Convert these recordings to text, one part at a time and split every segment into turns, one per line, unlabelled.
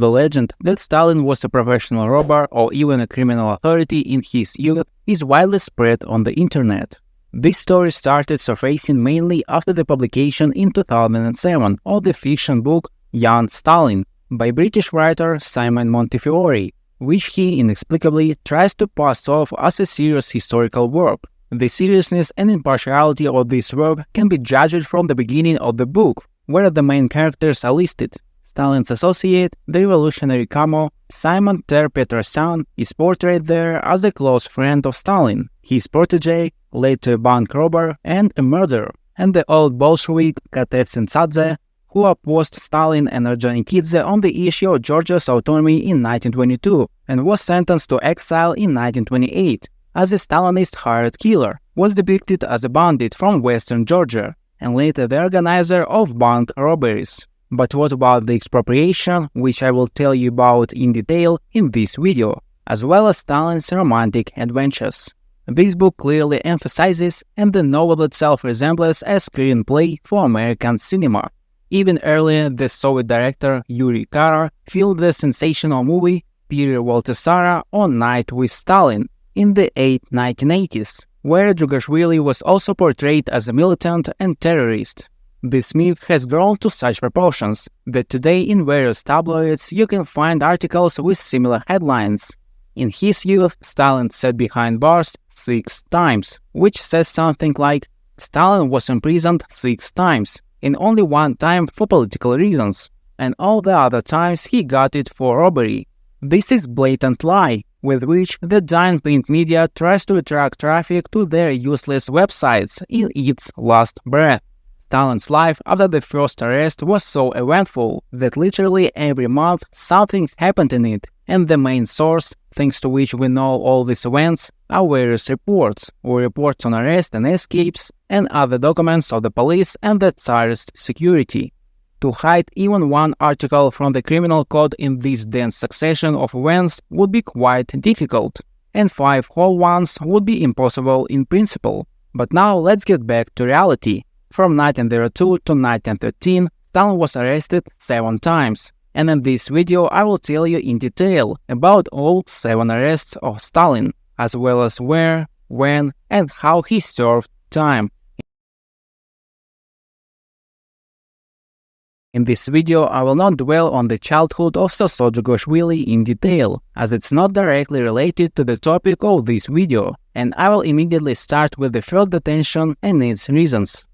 The legend that Stalin was a professional robber or even a criminal authority in his youth is widely spread on the internet. This story started surfacing mainly after the publication in 2007 of the fiction book Young Stalin by British writer Simon Montefiore, which he inexplicably tries to pass off as a serious historical work. The seriousness and impartiality of this work can be judged from the beginning of the book, where the main characters are listed. Stalin's associate, the revolutionary Kamo, Simon Ter-Petrosyan, is portrayed there as a close friend of Stalin, his protege, later bank robber and a murderer, and the old Bolshevik Katetsintsadze, who opposed Stalin and Orджоникидзе on the issue of Georgia's autonomy in 1922 and was sentenced to exile in 1928. As a Stalinist hired killer, was depicted as a bandit from western Georgia, and later the organizer of bank robberies. But what about the expropriation, which I will tell you about in detail in this video, as well as Stalin's romantic adventures? This book clearly emphasizes, and the novel itself resembles a screenplay for American cinema. Even earlier, the Soviet director Yuri Karar filmed the sensational movie Period Walter Sara on Night with Stalin in the 1980s, where Djugashvili was also portrayed as a militant and terrorist. This myth has grown to such proportions that today in various tabloids you can find articles with similar headlines. In his youth, Stalin sat behind bars 6 times, which says something like, Stalin was imprisoned 6 times, and only 1 time for political reasons, and all the other times he got it for robbery. This is blatant lie, with which the dying print media tries to attract traffic to their useless websites in its last breath. Stalin's life after the first arrest was so eventful that literally every month something happened in it, and the main source, thanks to which we know all these events, are various reports, or reports on arrest and escapes, and other documents of the police and the Tsarist security. To hide even one article from the criminal code in this dense succession of events would be quite difficult, and 5 whole ones would be impossible in principle. But now let's get back to reality. From 1902 to 1913, Stalin was arrested 7 times, and in this video I will tell you in detail about all 7 arrests of Stalin, as well as where, when, and how he served time. In this video, I will not dwell on the childhood of Saso Djugashvili in detail, as it's not directly related to the topic of this video, and I will immediately start with the first detention and its reasons.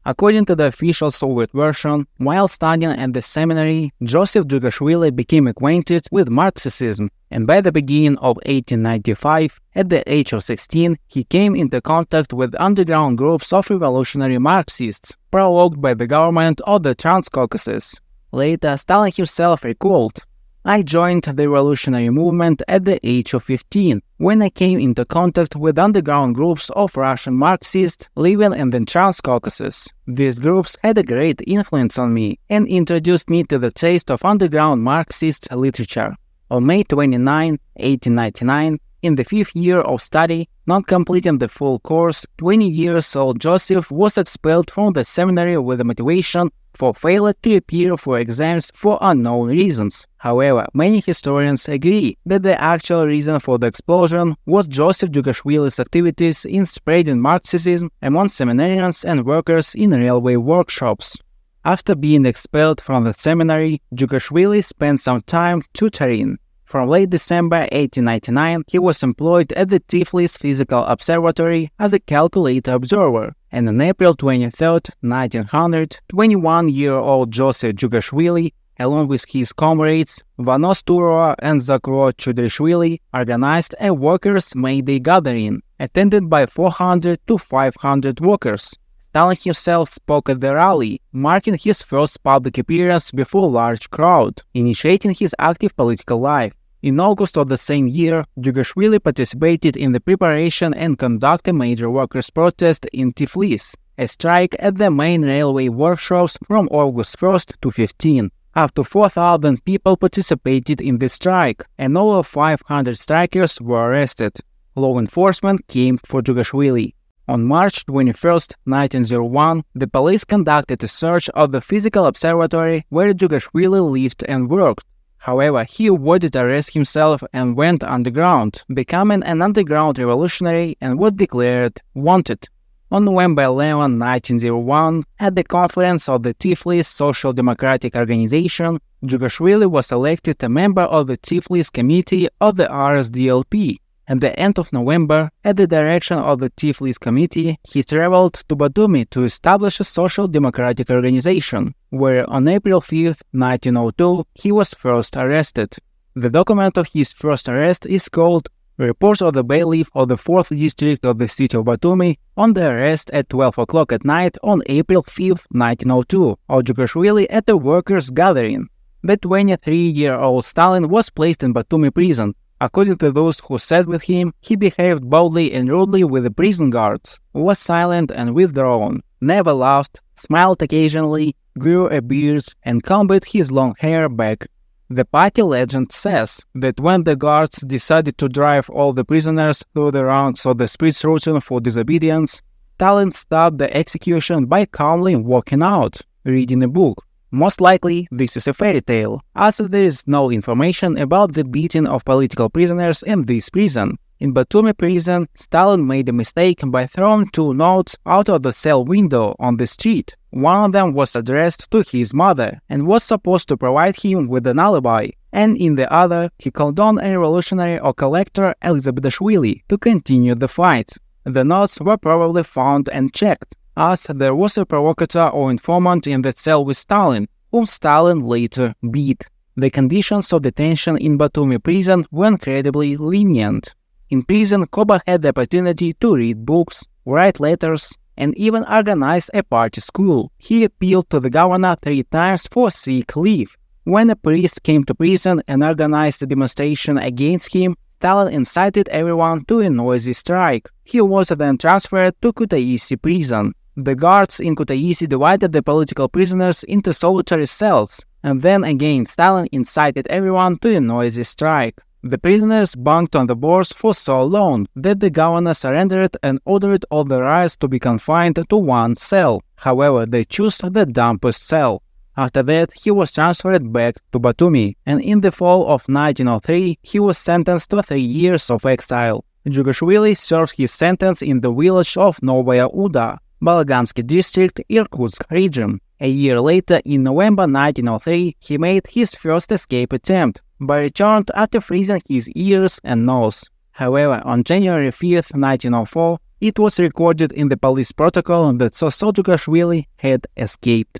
According to the official Soviet version, while studying at the seminary, Joseph Djugashvili became acquainted with Marxism, and by the beginning of 1895, at the age of 16, he came into contact with underground groups of revolutionary Marxists, provoked by the government of the Transcaucasus. Later, Stalin himself recalled, I joined the revolutionary movement at the age of 15, when I came into contact with underground groups of Russian Marxists living in the Transcaucasus. These groups had a great influence on me and introduced me to the taste of underground Marxist literature. On May 29, 1899, in the 5th year of study, not completing the full course, 20 years old Joseph was expelled from the seminary with the motivation for failure to appear for exams for unknown reasons. However, many historians agree that the actual reason for the expulsion was Joseph Djugashvili's activities in spreading Marxism among seminarians and workers in railway workshops. After being expelled from the seminary, Djugashvili spent some time tutoring. From late December 1899, he was employed at the Tiflis Physical Observatory as a calculator observer, and on April 23, 1900, 21-year-old Joseph Djugashvili, along with his comrades Vanos Turova and Zakro Chudrishvili, organized a workers' May Day gathering, attended by 400 to 500 workers. Stalin himself spoke at the rally, marking his first public appearance before a large crowd, initiating his active political life. In August of the same year, Djugashvili participated in the preparation and conducted a major workers' protest in Tiflis, a strike at the main railway workshops from August 1st to 15. Up to 4,000 people participated in the strike, and over 500 strikers were arrested. Law enforcement came for Djugashvili. On March 21, 1901, the police conducted a search of the physical observatory where Djugashvili lived and worked. However, he avoided arrest himself and went underground, becoming an underground revolutionary and was declared wanted. On November 11, 1901, at the conference of the Tiflis Social Democratic Organization, Jugashvili was elected a member of the Tiflis Committee of the RSDLP. At the end of November, at the direction of the Tiflis Committee, he traveled to Batumi to establish a social democratic organization, where on April 5, 1902, he was first arrested. The document of his first arrest is called Report of the Bailiff of the 4th District of the City of Batumi on the arrest at 12 o'clock at night on April 5, 1902, of Jugashvili at a workers' gathering. The 23-year-old Stalin was placed in Batumi prison. According to those who sat with him, he behaved boldly and rudely with the prison guards, was silent and withdrawn, never laughed, smiled occasionally, grew a beard, and combed his long hair back. The party legend says that when the guards decided to drive all the prisoners through the ranks of the streets routine for disobedience, Stalin stopped the execution by calmly walking out, reading a book. Most likely, this is a fairy tale, as there is no information about the beating of political prisoners in this prison. In Batumi prison, Stalin made a mistake by throwing 2 notes out of the cell window on the street. One of them was addressed to his mother and was supposed to provide him with an alibi, and in the other, he called on a revolutionary or collector Elizabethashvili to continue the fight. The notes were probably found and checked, as there was a provocateur or informant in the cell with Stalin, whom Stalin later beat. The conditions of detention in Batumi prison were incredibly lenient. In prison, Koba had the opportunity to read books, write letters, and even organize a party school. He appealed to the governor 3 times for sick leave. When a priest came to prison and organized a demonstration against him, Stalin incited everyone to a noisy strike. He was then transferred to Kutaisi prison. The guards in Kutaisi divided the political prisoners into solitary cells, and then again Stalin incited everyone to a noisy strike. The prisoners bunked on the boards for so long that the governor surrendered and ordered all the riots to be confined to 1 cell. However, they chose the dampest cell. After that, he was transferred back to Batumi, and in the fall of 1903, he was sentenced to 3 years of exile. Jugashvili served his sentence in the village of Novaya Uda, Balagansky district, Irkutsk region. A year later, in November 1903, he made his first escape attempt, but returned after freezing his ears and nose. However, on January 5, 1904, it was recorded in the police protocol that Jugashvili had escaped.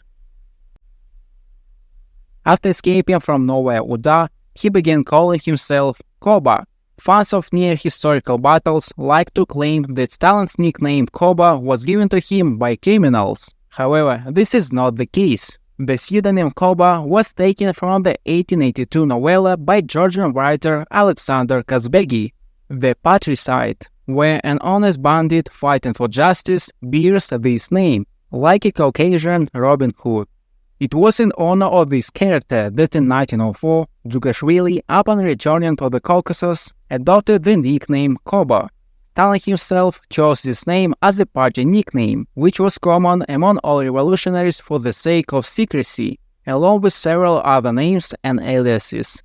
After escaping from Novaya Uda, he began calling himself Koba. Fans of near-historical battles like to claim that Stalin's nickname Koba was given to him by criminals. However, this is not the case. The pseudonym Koba was taken from the 1882 novella by Georgian writer Alexander Kazbegi, The Patricide, where an honest bandit fighting for justice bears this name, like a Caucasian Robin Hood. It was in honor of this character that in 1904, Jugashvili, upon returning to the Caucasus, adopted the nickname Koba. Stalin himself chose this name as a party nickname, which was common among all revolutionaries for the sake of secrecy, along with several other names and aliases.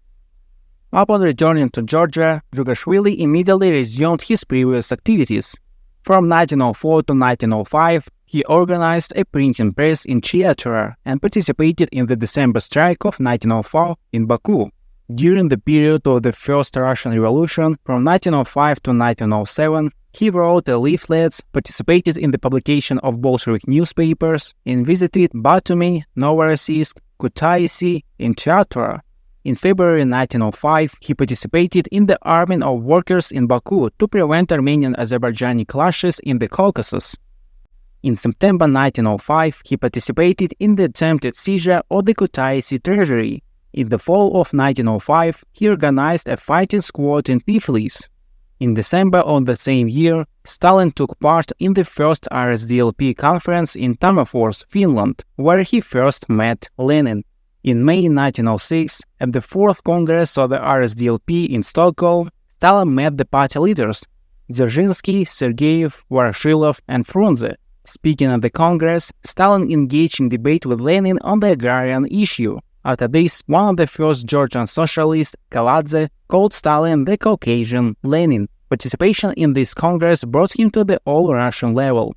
Upon returning to Georgia, Jugashvili immediately resumed his previous activities. From 1904 to 1905, he organized a printing press in Chiatura and participated in the December strike of 1904 in Baku. During the period of the First Russian Revolution, from 1905 to 1907, he wrote leaflets, participated in the publication of Bolshevik newspapers, and visited Batumi, Novorossiysk, Kutaisi, and Chiatura. In February 1905, he participated in the arming of workers in Baku to prevent Armenian-Azerbaijani clashes in the Caucasus. In September 1905, he participated in the attempted seizure of the Kutaisi treasury. In the fall of 1905, he organized a fighting squad in Tiflis. In December of the same year, Stalin took part in the first RSDLP conference in Tammerfors, Finland, where he first met Lenin. In May 1906, at the 4th Congress of the RSDLP in Stockholm, Stalin met the party leaders Dzerzhinsky, Sergeyev, Voroshilov, and Frunze. Speaking at the Congress, Stalin engaged in debate with Lenin on the agrarian issue. After this, one of the first Georgian socialists, Kaladze, called Stalin the Caucasian Lenin. Participation in this congress brought him to the all-Russian level.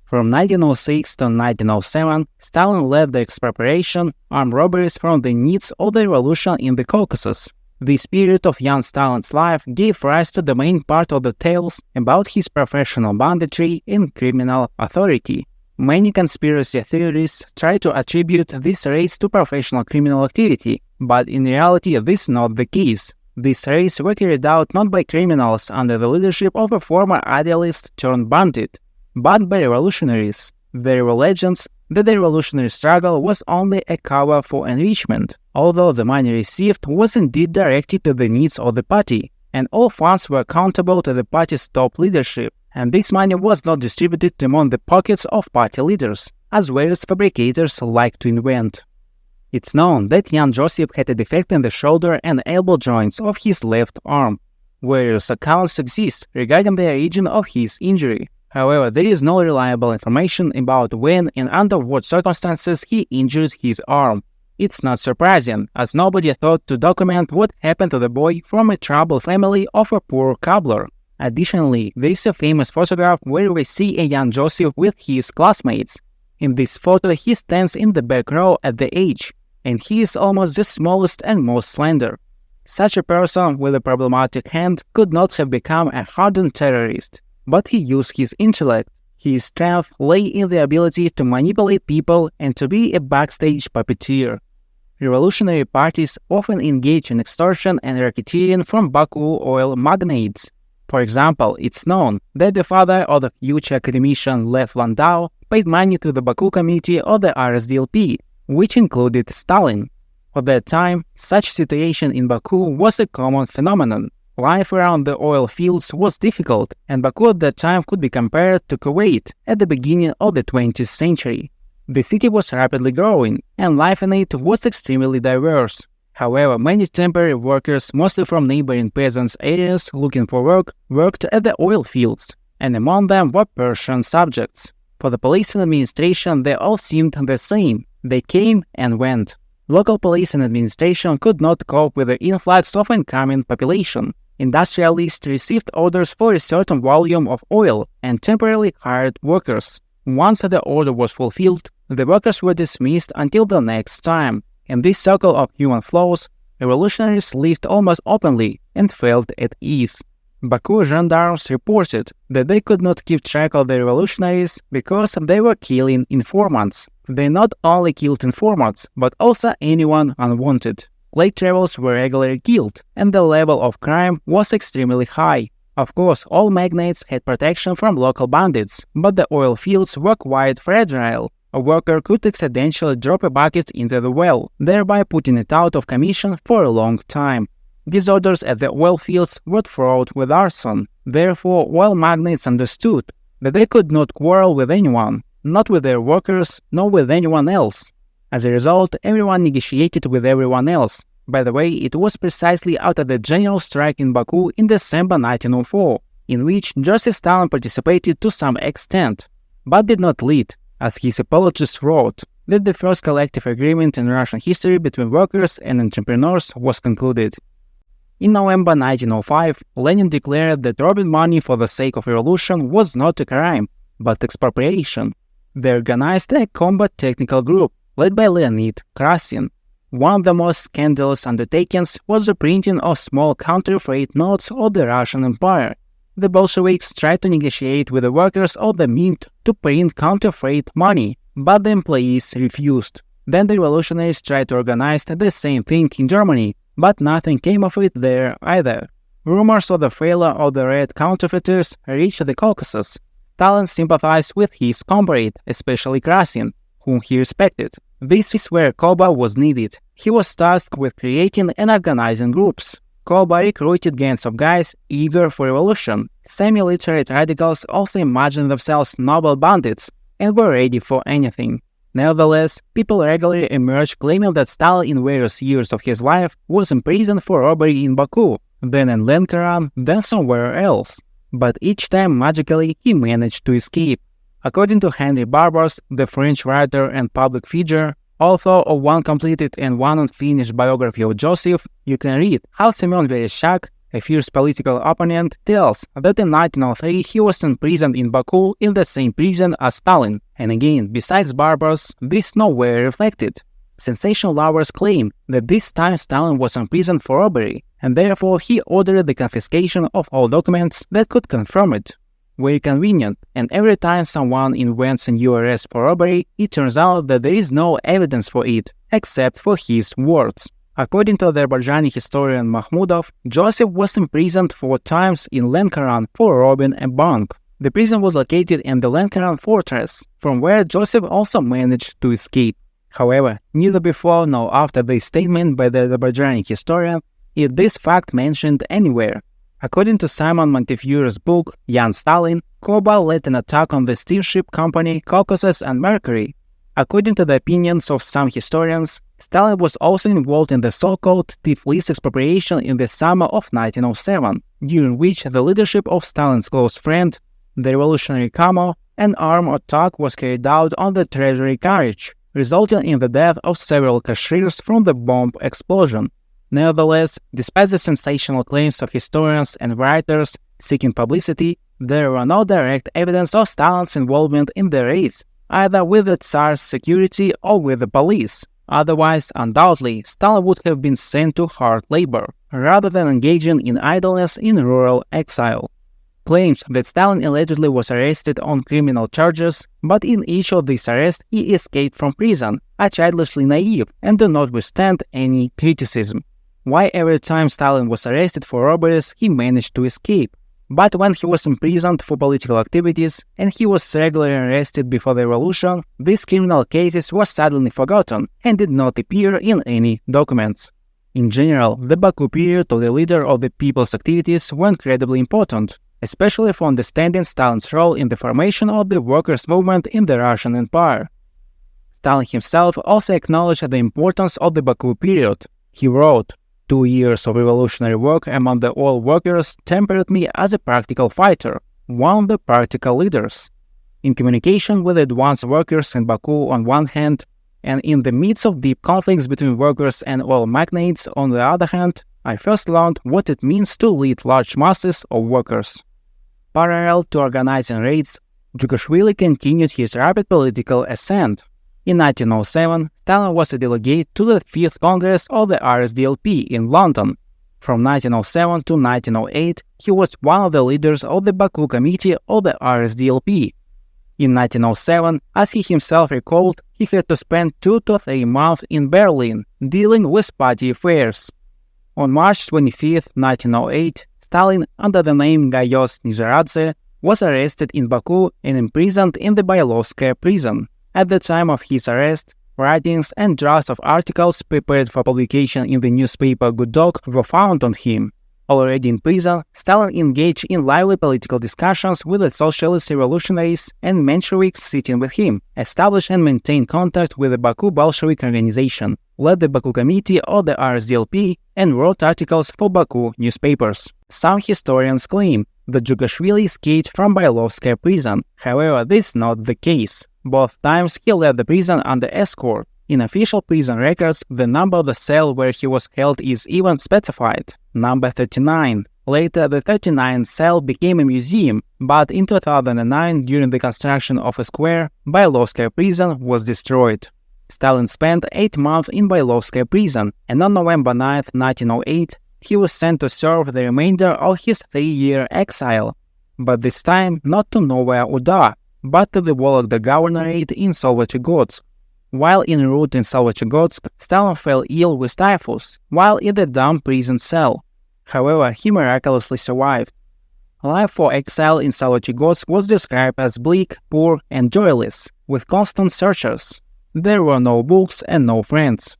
From 1906 to 1907, Stalin led the expropriation, armed robberies from the needs of the revolution in the Caucasus. This period of young Stalin's life gave rise to the main part of the tales about his professional banditry and criminal authority. Many conspiracy theories try to attribute this race to professional criminal activity, but in reality this is not the case. This race was carried out not by criminals under the leadership of a former idealist turned bandit, but by revolutionaries. There were legends that the revolutionary struggle was only a cover for enrichment, although the money received was indeed directed to the needs of the party, and all funds were accountable to the party's top leadership, and this money was not distributed among the pockets of party leaders, as various fabricators like to invent. It's known that young Joseph had a defect in the shoulder and elbow joints of his left arm. Various accounts exist regarding the origin of his injury. However, there is no reliable information about when and under what circumstances he injured his arm. It's not surprising, as nobody thought to document what happened to the boy from a troubled family of a poor cobbler. Additionally, there is a famous photograph where we see a young Joseph with his classmates. In this photo, he stands in the back row at the edge, and he is almost the smallest and most slender. Such a person with a problematic hand could not have become a hardened terrorist, but he used his intellect. His strength lay in the ability to manipulate people and to be a backstage puppeteer. Revolutionary parties often engage in extortion and racketeering from Baku oil magnates. For example, it's known that the father of the future academician Lev Landau paid money to the Baku committee of the RSDLP, which included Stalin. For that time, such situation in Baku was a common phenomenon. Life around the oil fields was difficult, and Baku at that time could be compared to Kuwait at the beginning of the 20th century. The city was rapidly growing, and life in it was extremely diverse. However, many temporary workers, mostly from neighboring peasants' areas looking for work, worked at the oil fields, and among them were Persian subjects. For the police and administration, they all seemed the same. They came and went. Local police and administration could not cope with the influx of incoming population. Industrialists received orders for a certain volume of oil and temporarily hired workers. Once the order was fulfilled, the workers were dismissed until the next time. In this circle of human flows, revolutionaries lived almost openly and felt at ease. Baku gendarmes reported that they could not keep track of the revolutionaries because they were killing informants. They not only killed informants, but also anyone unwanted. Late travels were regularly killed, and the level of crime was extremely high. Of course, all magnates had protection from local bandits, but the oil fields were quite fragile. A worker could accidentally drop a bucket into the well, thereby putting it out of commission for a long time. Disorders at the oil fields were fraught with arson. Therefore, oil magnates understood that they could not quarrel with anyone, not with their workers, nor with anyone else. As a result, everyone negotiated with everyone else. By the way, it was precisely after the general strike in Baku in December 1904, in which Joseph Stalin participated to some extent, but did not lead, as his apologist wrote, that the first collective agreement in Russian history between workers and entrepreneurs was concluded. In November 1905, Lenin declared that robbing money for the sake of revolution was not a crime, but expropriation. They organized a combat technical group, led by Leonid Krasin. One of the most scandalous undertakings was the printing of small counterfeit notes of the Russian Empire. The Bolsheviks tried to negotiate with the workers of the mint to print counterfeit money, but the employees refused. Then the revolutionaries tried to organize the same thing in Germany, but nothing came of it there either. Rumors of the failure of the red counterfeiters reached the Caucasus. Stalin sympathized with his comrade, especially Krasin, whom he respected. This is where Koba was needed. He was tasked with creating and organizing groups. Koba recruited gangs of guys eager for revolution. Semi-literate radicals also imagined themselves noble bandits and were ready for anything. Nevertheless, people regularly emerged claiming that Stalin in various years of his life was imprisoned for robbery in Baku, then in Lenkaran, then somewhere else. But each time magically he managed to escape. According to Henry Barbas, the French writer and public figure, Author of one completed and one unfinished biography of Joseph, you can read how Semyon Vereshchak, a fierce political opponent, tells that in 1903 he was imprisoned in Baku in the same prison as Stalin, and again, besides barbers, this nowhere reflected. Sensation lovers claim that this time Stalin was imprisoned for robbery, and therefore he ordered the confiscation of all documents that could confirm it. Very convenient, and every time someone invents a new arrest for robbery, it turns out that there is no evidence for it, except for his words. According to the Azerbaijani historian Mahmudov, Joseph was imprisoned 4 times in Lankaran for robbing a bank. The prison was located in the Lankaran fortress, from where Joseph also managed to escape. However, neither before nor after this statement by the Azerbaijani historian is this fact mentioned anywhere. According to Simon Montefiore's book, Young Stalin, Koba led an attack on the steamship company Caucasus and Mercury. According to the opinions of some historians, Stalin was also involved in the so-called Tiflis expropriation in the summer of 1907, during which the leadership of Stalin's close friend, the revolutionary Kamo, an armed attack was carried out on the treasury carriage, resulting in the death of several cashiers from the bomb explosion. Nevertheless, despite the sensational claims of historians and writers seeking publicity, there were no direct evidence of Stalin's involvement in the raids, either with the Tsar's security or with the police. Otherwise, undoubtedly, Stalin would have been sent to hard labor, rather than engaging in idleness in rural exile. Claims that Stalin allegedly was arrested on criminal charges, but in each of these arrests he escaped from prison, are childishly naive and do not withstand any criticism. Why every time Stalin was arrested for robberies he managed to escape? But when he was imprisoned for political activities and he was regularly arrested before the revolution, these criminal cases were suddenly forgotten and did not appear in any documents. In general, the Baku period of the leader of the people's activities were incredibly important, especially for understanding Stalin's role in the formation of the workers' movement in the Russian Empire. Stalin himself also acknowledged the importance of the Baku period. He wrote, 2 years of revolutionary work among the oil workers tempered me as a practical fighter, one of the practical leaders. In communication with advanced workers in Baku on one hand, and in the midst of deep conflicts between workers and oil magnates on the other hand, I first learned what it means to lead large masses of workers. Parallel to organizing raids, Jugashvili continued his rapid political ascent. In 1907, Stalin was a delegate to the 5th Congress of the RSDLP in London. From 1907 to 1908, he was one of the leaders of the Baku Committee of the RSDLP. In 1907, as he himself recalled, he had to spend 2 to 3 months in Berlin, dealing with party affairs. On March 25, 1908, Stalin, under the name Gayos Nizaradze, was arrested in Baku and imprisoned in the Bailovskaya prison. At the time of his arrest, writings and drafts of articles prepared for publication in the newspaper Gudok were found on him. Already in prison, Stalin engaged in lively political discussions with the socialist revolutionaries and Mensheviks sitting with him, established and maintained contact with the Baku Bolshevik organization, led the Baku Committee of the RSDLP, and wrote articles for Baku newspapers. Some historians claim that Jugashvili escaped from Bailovskaya prison. However, this is not the case. Both times he left the prison under escort. In official prison records, the number of the cell where he was held is even specified, number 39. Later, the 39th cell became a museum, but in 2009, during the construction of a square, Bailovskaya prison was destroyed. Stalin spent 8 months in Bailovskaya prison, and on November 9, 1908, he was sent to serve the remainder of his 3-year exile, but this time not to Novaya Uda, but to the Vologda governorate in Solvachegorsk. While en route in Solvachegorsk, Stalin fell ill with typhus, while in the damp prison cell. However, he miraculously survived. Life for exile in Solvachegorsk was described as bleak, poor, and joyless, with constant searchers. There were no books and no friends.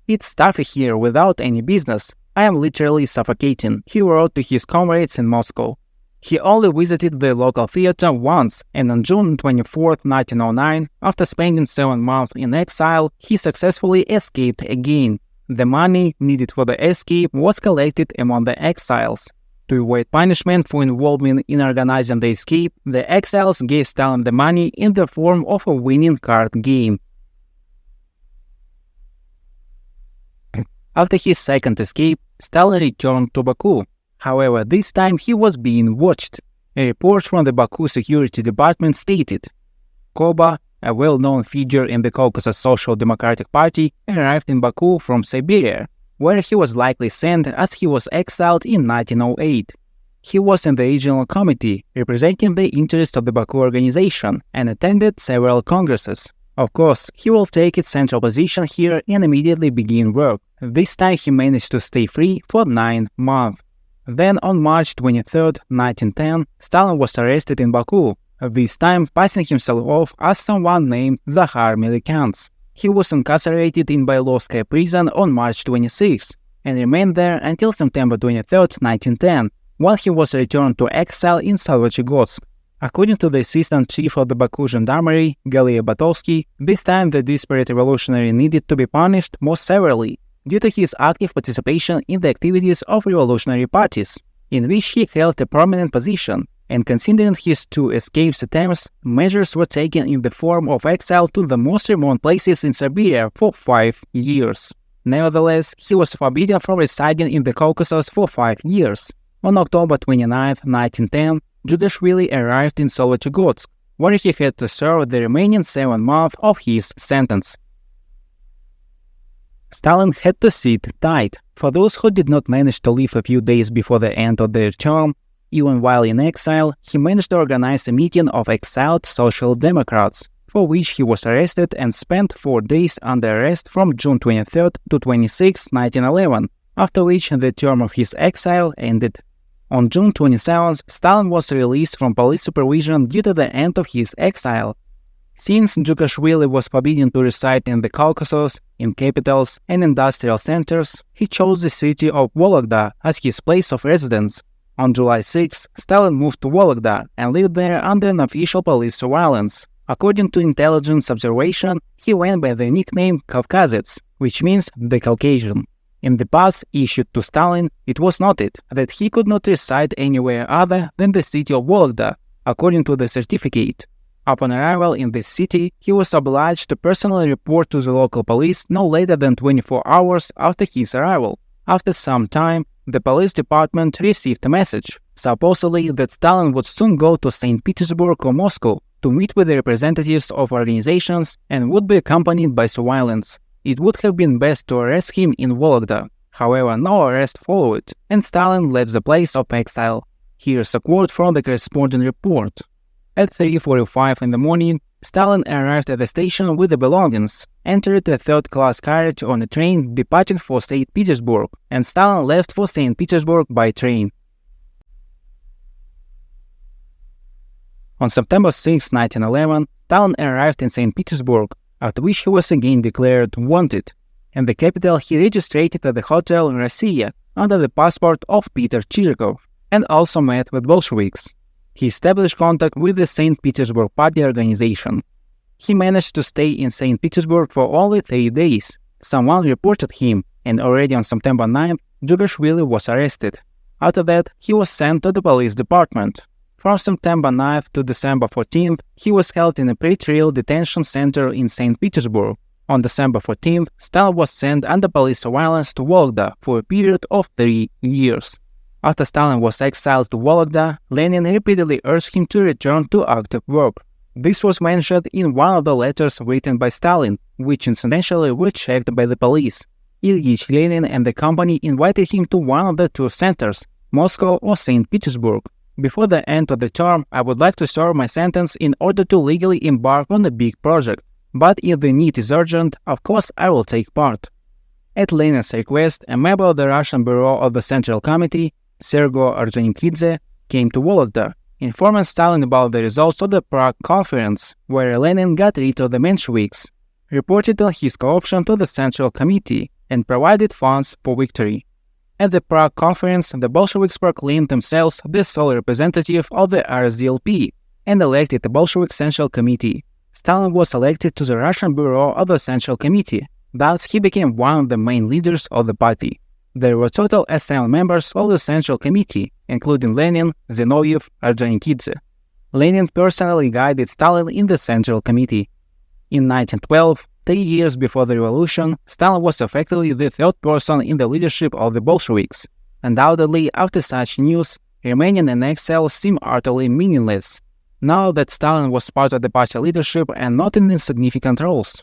"It's stuffy here without any business. I am literally suffocating," he wrote to his comrades in Moscow. He only visited the local theater once, and on June 24, 1909, after spending 7 months in exile, he successfully escaped again. The money needed for the escape was collected among the exiles. To avoid punishment for involvement in organizing the escape, the exiles gave Stalin the money in the form of a winning card game. After his second escape, Stalin returned to Baku. However, this time he was being watched. A report from the Baku Security Department stated, Koba, a well-known figure in the Caucasus Social Democratic Party, arrived in Baku from Siberia, where he was likely sent as he was exiled in 1908. He was in the regional committee, representing the interest of the Baku organization, and attended several congresses. Of course, he will take its central position here and immediately begin work. This time he managed to stay free for 9 months. Then on March 23, 1910, Stalin was arrested in Baku, this time passing himself off as someone named Zakhar Melikans. He was incarcerated in Bailovskaya prison on March 26 and remained there until September 23, 1910, when he was returned to exile in Salvachigodsk. According to the assistant chief of the Baku Gendarmerie, Galea Batovsky, this time the desperate revolutionary needed to be punished more severely due to his active participation in the activities of revolutionary parties, in which he held a prominent position, and considering his 2 escape attempts, measures were taken in the form of exile to the most remote places in Siberia for 5 years. Nevertheless, he was forbidden from residing in the Caucasus for 5 years. On October 29, 1910, Jugashvili arrived in Salvachigodsk, where he had to serve the remaining 7 months of his sentence. Stalin had to sit tight. For those who did not manage to leave a few days before the end of their term, even while in exile, he managed to organize a meeting of exiled Social Democrats, for which he was arrested and spent 4 days under arrest from June 23 to 26, 1911, after which the term of his exile ended. On June 27, Stalin was released from police supervision due to the end of his exile. Since Jugashvili was forbidden to reside in the Caucasus, in capitals and industrial centers, he chose the city of Vologda as his place of residence. On July 6, Stalin moved to Vologda and lived there under an official police surveillance. According to intelligence observation, he went by the nickname Kavkazets, which means the Caucasian. In the pass issued to Stalin, it was noted that he could not reside anywhere other than the city of Vologda, according to the certificate. Upon arrival in this city, he was obliged to personally report to the local police no later than 24 hours after his arrival. After some time, the police department received a message, supposedly that Stalin would soon go to St. Petersburg or Moscow to meet with the representatives of organizations and would be accompanied by surveillance. It would have been best to arrest him in Vologda. However, no arrest followed, and Stalin left the place of exile. Here's a quote from the corresponding report. At 3:45 in the morning, Stalin arrived at the station with the belongings, entered a third-class carriage on a train departing for St. Petersburg, and Stalin left for St. Petersburg by train. On September 6, 1911, Stalin arrived in St. Petersburg, after which he was again declared wanted. In the capital, he registered at the hotel in Russia under the passport of Peter Chirikov, and also met with Bolsheviks. He established contact with the St. Petersburg Party organization. He managed to stay in St. Petersburg for only 3 days. Someone reported him, and already on September 9, Jugashvili was arrested. After that, he was sent to the police department. From September 9 to December 14, he was held in a pre-trial detention center in St. Petersburg. On December 14, Stalin was sent under police surveillance to Vologda for a period of 3 years. After Stalin was exiled to Vologda, Lenin repeatedly urged him to return to active work. This was mentioned in one of the letters written by Stalin, which incidentally were checked by the police. Ilyich Lenin and the company invited him to one of the 2 centers, Moscow or St. Petersburg. Before the end of the term, I would like to serve my sentence in order to legally embark on a big project. But if the need is urgent, of course I will take part. At Lenin's request, a member of the Russian Bureau of the Central Committee, Sergo Ordzhonikidze, came to Vologda, informing Stalin about the results of the Prague Conference, where Lenin got rid of the Mensheviks, reported on his co-option to the Central Committee, and provided funds for victory. At the Prague Conference, the Bolsheviks proclaimed themselves the sole representative of the RSDLP and elected the Bolshevik Central Committee. Stalin was elected to the Russian Bureau of the Central Committee. Thus, he became one of the main leaders of the party. There were total 7 members of the Central Committee, including Lenin, Zinoviev, Ordzhonikidze. Lenin personally guided Stalin in the Central Committee. In 1912, 3 years before the revolution, Stalin was effectively the third person in the leadership of the Bolsheviks. Undoubtedly, after such news, remaining in exile seemed utterly meaningless, now that Stalin was part of the party leadership and not in insignificant roles.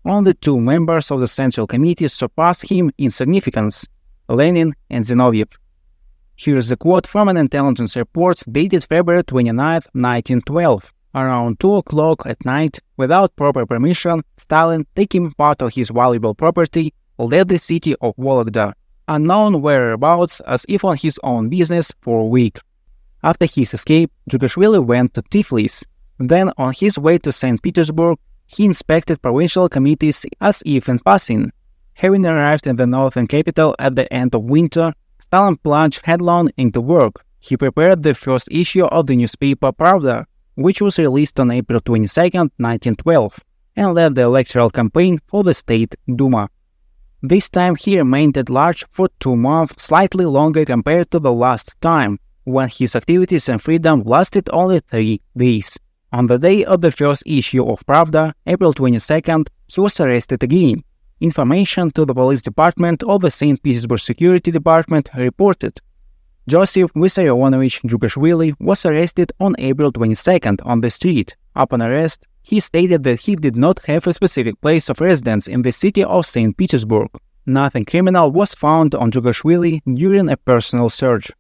Only 2 members of the Central Committee surpassed him in significance, Lenin and Zinoviev. Here is a quote from an intelligence report dated February 29, 1912. Around 2 o'clock at night, without proper permission, Stalin, taking part of his valuable property, left the city of Vologda, unknown whereabouts as if on his own business, for a week. After his escape, Jugashvili went to Tiflis. Then, on his way to St. Petersburg, he inspected provincial committees as if in passing. Having arrived in the northern capital at the end of winter, Stalin plunged headlong into work. He prepared the first issue of the newspaper Pravda, which was released on April 22, 1912, and led the electoral campaign for the State Duma. This time he remained at large for 2 months, slightly longer compared to the last time, when his activities and freedom lasted only 3 days. On the day of the first issue of Pravda, April 22nd, he was arrested again. Information to the police department of the St. Petersburg Security Department reported Joseph Vissarionovich Jugashvili was arrested on April 22nd on the street. Upon arrest, he stated that he did not have a specific place of residence in the city of St. Petersburg. Nothing criminal was found on Jugashvili during a personal search.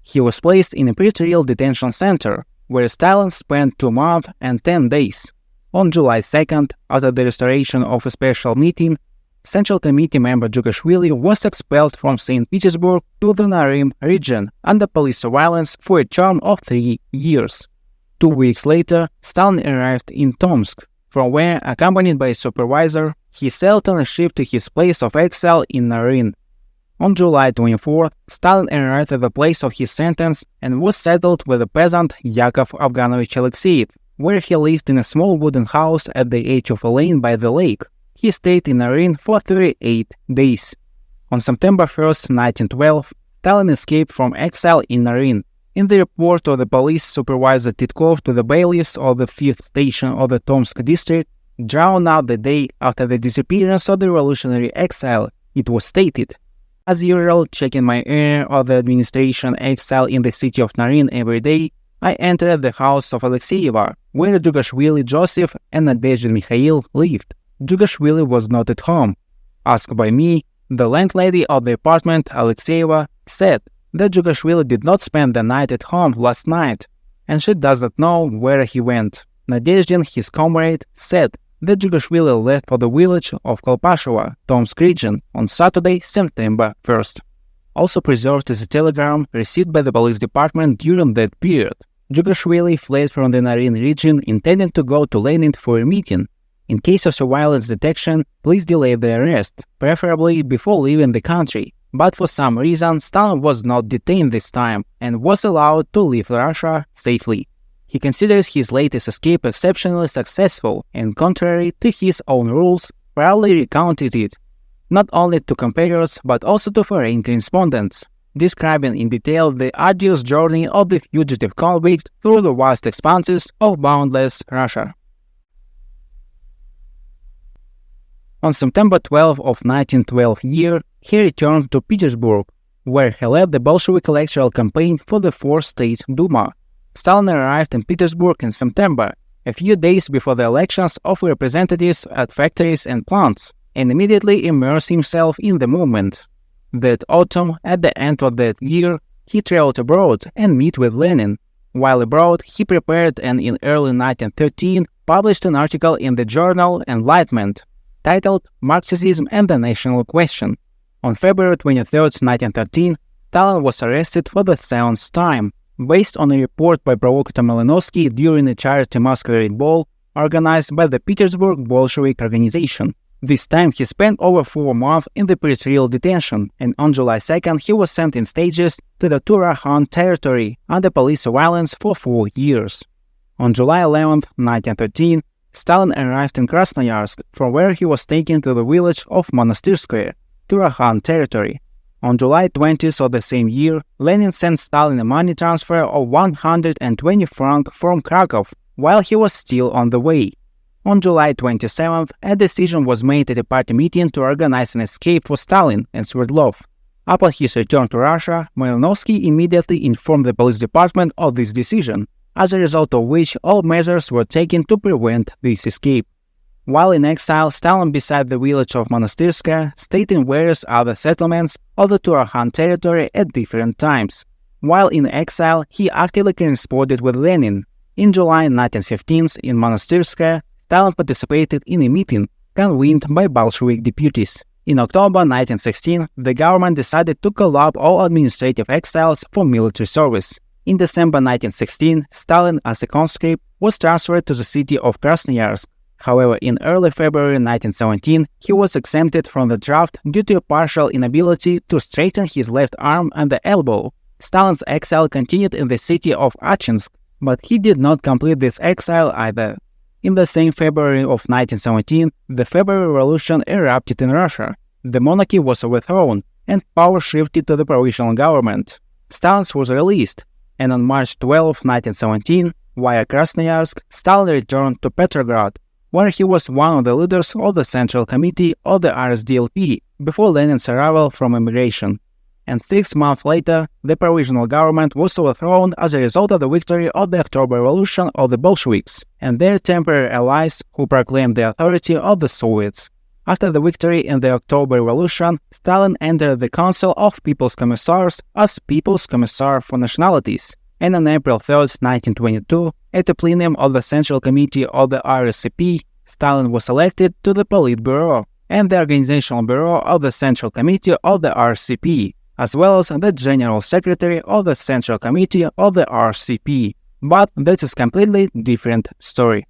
He was placed in a pretrial detention center, where Stalin spent 2 months and 10 days. On July 2nd, after the restoration of a special meeting, Central Committee member Jugashvili was expelled from St. Petersburg to the Narim region under police surveillance for a term of 3 years. 2 weeks later, Stalin arrived in Tomsk, from where, accompanied by a supervisor, he sailed on a ship to his place of exile in Narin. On July 24, Stalin arrived at the place of his sentence and was settled with the peasant Yakov Afganovich Alexeyev, where he lived in a small wooden house at the edge of a lane by the lake. He stayed in Narin for 38 days. On September 1, 1912, Stalin escaped from exile in Narin. In the report of the police supervisor Titkov to the bailiffs of the 5th station of the Tomsk district, drawn out the day after the disappearance of the revolutionary exile, it was stated, "As usual, checking my area of the administration exile in the city of Narin every day, I entered the house of Alexeyeva, where Jugashvili Joseph and Nadezhdin Mikhail lived. Jugashvili was not at home. Asked by me, the landlady of the apartment, Alexeyeva, said that Jugashvili did not spend the night at home last night, and she does not know where he went. Nadezhdin, his comrade, said that Jugashvili left for the village of Kolpashovo, Tomsk region, on Saturday, September 1st. Also preserved is a telegram received by the police department during that period. Jugashvili fled from the Narin region intending to go to Lenin for a meeting. In case of surveillance detection, please delay the arrest, preferably before leaving the country. But for some reason, Stalin was not detained this time and was allowed to leave Russia safely. He considers his latest escape exceptionally successful and, contrary to his own rules, proudly recounted it, not only to competitors but also to foreign correspondents, describing in detail the arduous journey of the fugitive convict through the vast expanses of boundless Russia. On September 12 of 1912 year, he returned to Petersburg, where he led the Bolshevik electoral campaign for the 4th State Duma. Stalin arrived in Petersburg in September, a few days before the elections of representatives at factories and plants, and immediately immersed himself in the movement. That autumn, at the end of that year, he traveled abroad and met with Lenin. While abroad, he prepared and in early 1913 published an article in the journal Enlightenment, titled Marxism and the National Question. On February 23, 1913, Stalin was arrested for the 7th time, based on a report by provocateur Malinovsky during a charity masquerade ball organized by the Petersburg Bolshevik Organization. This time he spent over 4 months in the pretrial detention, and on July 2nd he was sent in stages to the Turkhan territory under police surveillance for 4 years. On July 11, 1913, Stalin arrived in Krasnoyarsk, from where he was taken to the village of Monastyrskoye, Turkhan territory. On July 20th of the same year, Lenin sent Stalin a money transfer of 120 francs from Krakow while he was still on the way. On July 27th, a decision was made at a party meeting to organize an escape for Stalin and Sverdlov. Upon his return to Russia, Malinovsky immediately informed the police department of this decision, as a result of which all measures were taken to prevent this escape. While in exile, Stalin beside the village of Monastyrskaya stayed in various other settlements of the Turkhan territory at different times. While in exile, he actively corresponded with Lenin. In July 1915, in Monastyrskaya, Stalin participated in a meeting convened by Bolshevik deputies. In October 1916, the government decided to call up all administrative exiles for military service. In December 1916, Stalin, as a conscript, was transferred to the city of Krasnoyarsk. However, in early February 1917, he was exempted from the draft due to a partial inability to straighten his left arm and the elbow. Stalin's exile continued in the city of Achinsk, but he did not complete this exile either. In the same February of 1917, the February Revolution erupted in Russia. The monarchy was overthrown, and power shifted to the provisional government. Stalin was released, and on March 12, 1917, via Krasnoyarsk, Stalin returned to Petrograd, where he was one of the leaders of the Central Committee of the RSDLP before Lenin's arrival from emigration. And 6 months later, the provisional government was overthrown as a result of the victory of the October Revolution of the Bolsheviks and their temporary allies who proclaimed the authority of the Soviets. After the victory in the October Revolution, Stalin entered the Council of People's Commissars as People's Commissar for Nationalities, and on April 3, 1922, at the plenum of the Central Committee of the RSCP, Stalin was elected to the Politburo and the Organizational Bureau of the Central Committee of the RCP, as well as the General Secretary of the Central Committee of the RCP. But that is a completely different story.